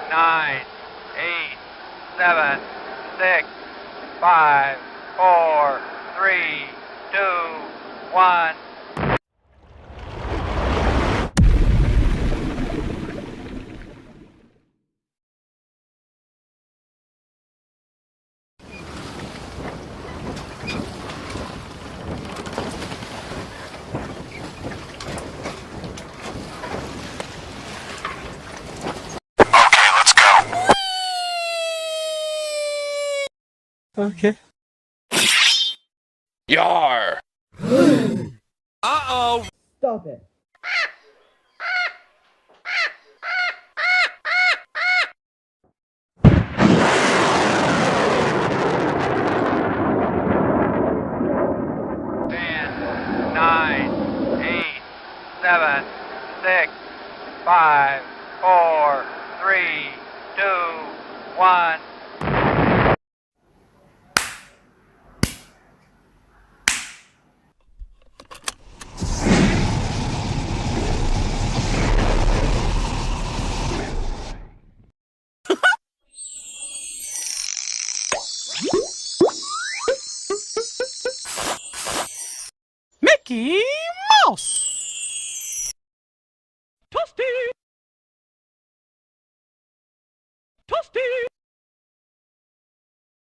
9, 8, 7, 6, 5, 4, 3, 2, 1. Okay. Yar! Uh-oh! Stop it. Nine, 8, 7, 6, 5, 4, 3, 2, 1. Mickey?